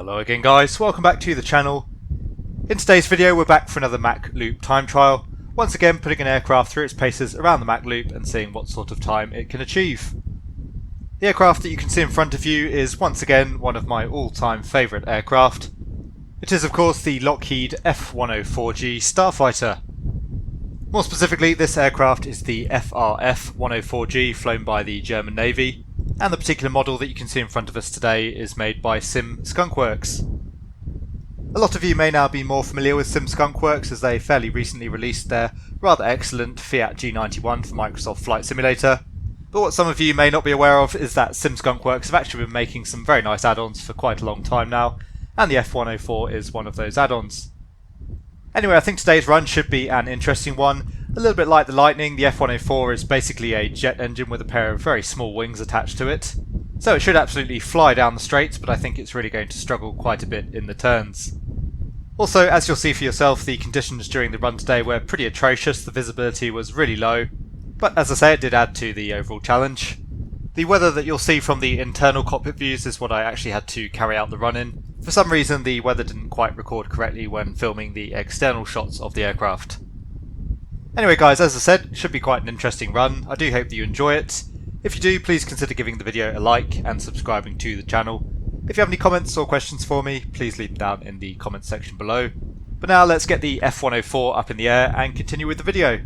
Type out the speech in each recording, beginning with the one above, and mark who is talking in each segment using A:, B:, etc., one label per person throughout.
A: Hello again guys, welcome back to the channel. In today's video we're back for another Mach Loop Time Trial, once again putting an aircraft through its paces around the Mach Loop and seeing what sort of time it can achieve. The aircraft that you can see in front of you is once again one of my all-time favourite aircraft. It is of course the Lockheed F104G Starfighter. More specifically, this aircraft is the F104G flown by the German Navy, and the particular model that you can see in front of us today is made by Sim Skunk Works. A lot of you may now be more familiar with Sim Skunk Works as they fairly recently released their rather excellent Fiat G91 for Microsoft Flight Simulator, but what some of you may not be aware of is that Sim Skunk Works have actually been making some very nice add-ons for quite a long time now, and the F104 is one of those add-ons. Anyway, I think today's run should be an interesting one. A little bit like the Lightning, the F104 is basically a jet engine with a pair of very small wings attached to it. So it should absolutely fly down the straights, but I think it's really going to struggle quite a bit in the turns. Also, as you'll see for yourself, the conditions during the run today were pretty atrocious. The visibility was really low, but as I say, it did add to the overall challenge. The weather that you'll see from the internal cockpit views is what I actually had to carry out the run in. For some reason the weather didn't quite record correctly when filming the external shots of the aircraft. Anyway guys, as I said, it should be quite an interesting run. I do hope that you enjoy it. If you do, please consider giving the video a like and subscribing to the channel. If you have any comments or questions for me, please leave them down in the comments section below. But now let's get the F104 up in the air and continue with the video.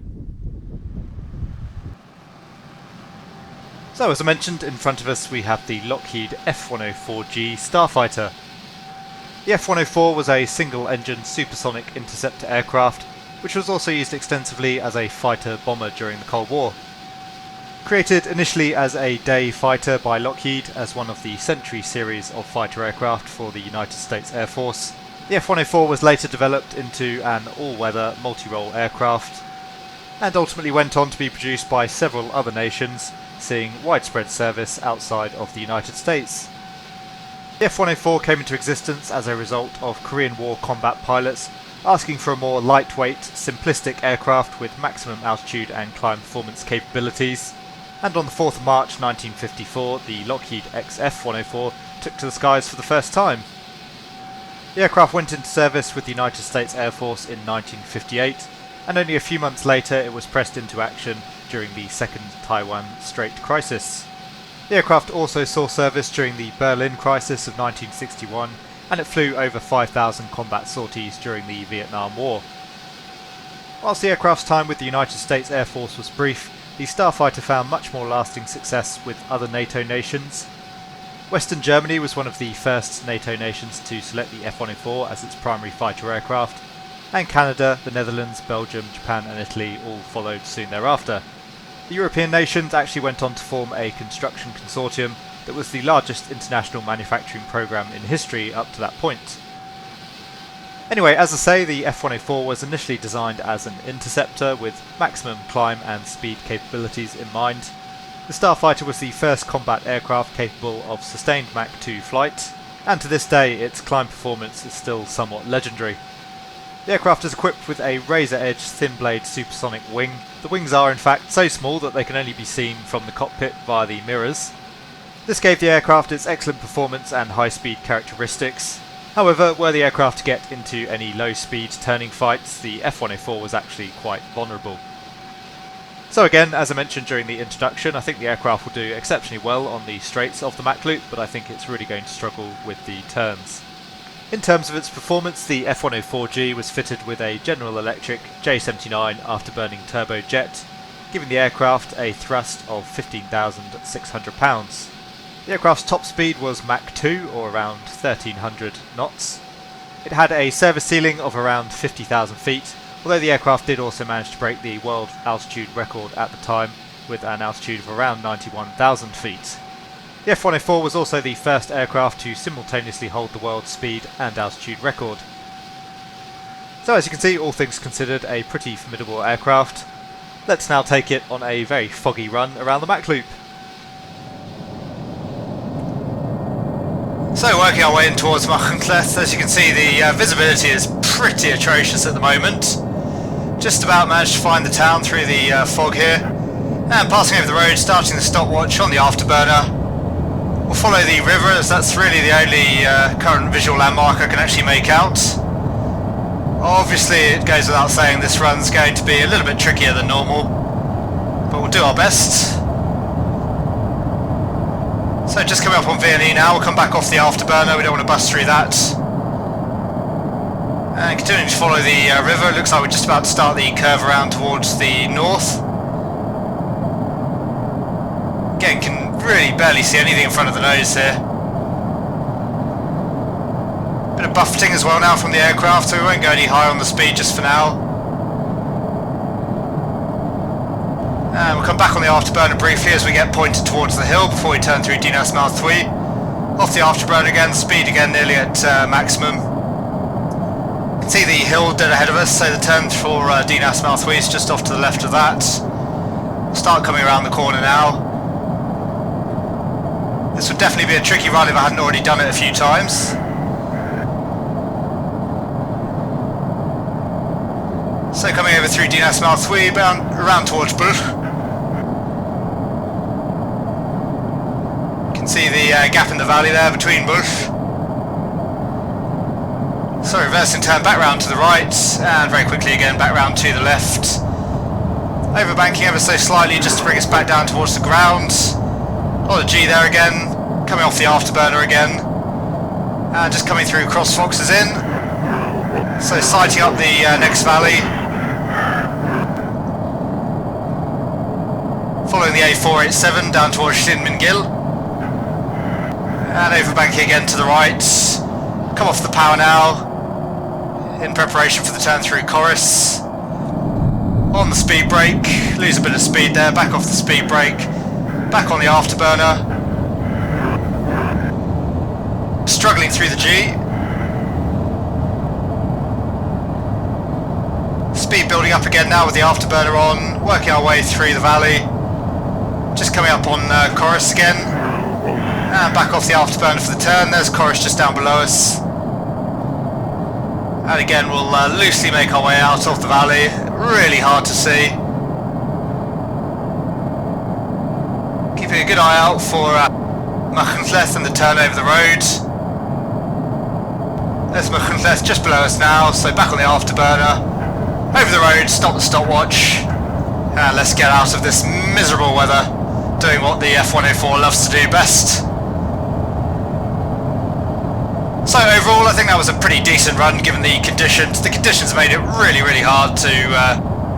A: So as I mentioned, in front of us we have the Lockheed F104G Starfighter. The F104 was a single-engine supersonic interceptor aircraft, which was also used extensively as a fighter-bomber during the Cold War. Created initially as a day fighter by Lockheed as one of the Century series of fighter aircraft for the United States Air Force, the F104 was later developed into an all-weather multi-role aircraft, and ultimately went on to be produced by several other nations, seeing widespread service outside of the United States. The F104 came into existence as a result of Korean War combat pilots asking for a more lightweight, simplistic aircraft with maximum altitude and climb performance capabilities, and on the 4th of March 1954 the Lockheed XF104 took to the skies for the first time. The aircraft went into service with the United States Air Force in 1958, and only a few months later it was pressed into action during the Second Taiwan Strait Crisis. The aircraft also saw service during the Berlin Crisis of 1961, and it flew over 5,000 combat sorties during the Vietnam War. Whilst the aircraft's time with the United States Air Force was brief, the Starfighter found much more lasting success with other NATO nations. Western Germany was one of the first NATO nations to select the F104 as its primary fighter aircraft, and Canada, the Netherlands, Belgium, Japan and Italy all followed soon thereafter. The European nations actually went on to form a construction consortium that was the largest international manufacturing program in history up to that point. Anyway, as I say, the F104 was initially designed as an interceptor with maximum climb and speed capabilities in mind. The Starfighter was the first combat aircraft capable of sustained Mach 2 flight, and to this day its climb performance is still somewhat legendary. The aircraft is equipped with a razor-edge thin-blade supersonic wing. The wings are in fact so small that they can only be seen from the cockpit via the mirrors. This gave the aircraft its excellent performance and high-speed characteristics. However, were the aircraft to get into any low-speed turning fights, the F104 was actually quite vulnerable. So again, as I mentioned during the introduction, I think the aircraft will do exceptionally well on the straights of the Mach Loop, but I think it's really going to struggle with the turns. In terms of its performance, the F104G was fitted with a General Electric J79 afterburning turbojet, giving the aircraft a thrust of 15,600 pounds. The aircraft's top speed was Mach 2, or around 1300 knots. It had a service ceiling of around 50,000 feet, although the aircraft did also manage to break the world altitude record at the time with an altitude of around 91,000 feet. The F104 was also the first aircraft to simultaneously hold the world speed and altitude record. So as you can see, all things considered, a pretty formidable aircraft. Let's now take it on a very foggy run around the Mach Loop. So working our way in towards Mach Loop, as you can see the visibility is pretty atrocious at the moment. Just about managed to find the town through the fog here, and passing over the road, starting the stopwatch on the afterburner. We'll follow the river, as that's really the only current visual landmark I can actually make out. Obviously, it goes without saying this run's going to be a little bit trickier than normal, but we'll do our best. So just coming up on V&E now, we'll come back off the afterburner, we don't want to bust through that. And continuing to follow the river, it looks like we're just about to start the curve around towards the north. Again, can really barely see anything in front of the nose here. Bit of buffeting as well now from the aircraft, so we won't go any higher on the speed just for now. And we'll come back on the afterburner briefly as we get pointed towards the hill before we turn through Dinas Mouth 3. Off the afterburner again, speed again nearly at maximum. You can see the hill dead ahead of us, so the turn for Dinas Mouth 3 is just off to the left of that. We'll start coming around the corner now. This would definitely be a tricky run if I hadn't already done it a few times. So coming over through Dinas Mouth 3, around towards Bull. You can see the gap in the valley there between Bush. So reversing turn back round to the right, and very quickly again back round to the left. Overbanking ever so slightly just to bring us back down towards the ground. On the G there again, coming off the afterburner again. And just coming through Cross Foxes in. So sighting up the next valley. Following the A487 down towards Shinmingil. And overbanking again to the right. Come off the power now. In preparation for the turn through Chorus. On the speed brake. Lose a bit of speed there. Back off the speed brake. Back on the afterburner. Struggling through the G. Speed building up again now with the afterburner on. Working our way through the valley. Just coming up on Chorus again. And back off the afterburner for the turn. There's Chorus just down below us. And again we'll loosely make our way out of the valley. Really hard to see. Keeping a good eye out for Mach and the turn over the road. There's Mach just below us now, so back on the afterburner. Over the road, stop the stopwatch. And let's get out of this miserable weather, doing what the F104 loves to do best. So overall I think that was a pretty decent run given the conditions. The conditions made it really hard to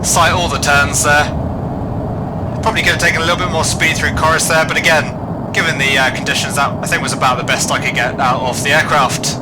A: sight all the turns there. Probably could have taken a little bit more speed through Chorus there, but again, given the conditions, that I think was about the best I could get out of the aircraft.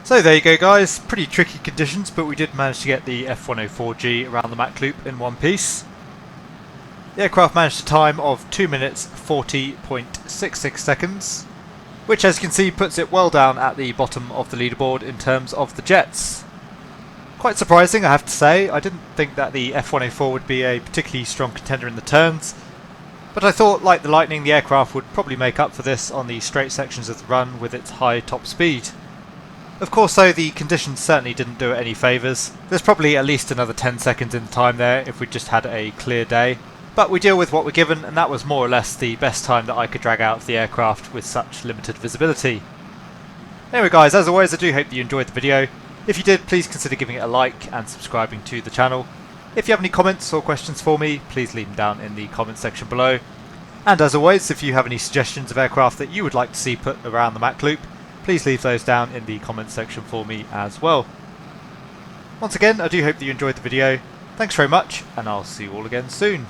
A: So there you go guys, pretty tricky conditions, but we did manage to get the F104G around the Mach Loop in one piece. The aircraft managed a time of 2 minutes 40.66 seconds, which as you can see puts it well down at the bottom of the leaderboard in terms of the jets. Quite surprising, I have to say. I didn't think that the F104 would be a particularly strong contender in the turns, but I thought, like the Lightning, the aircraft would probably make up for this on the straight sections of the run with its high top speed. Of course though, the conditions certainly didn't do it any favours. There's probably at least another 10 seconds in the time there if we just had a clear day. But we deal with what we're given, and that was more or less the best time that I could drag out of the aircraft with such limited visibility. Anyway guys, as always, I do hope that you enjoyed the video. If you did, please consider giving it a like and subscribing to the channel. If you have any comments or questions for me, please leave them down in the comment section below. And as always, if you have any suggestions of aircraft that you would like to see put around the Mach Loop, please leave those down in the comment section for me as well. Once again, I do hope that you enjoyed the video. Thanks very much, and I'll see you all again soon.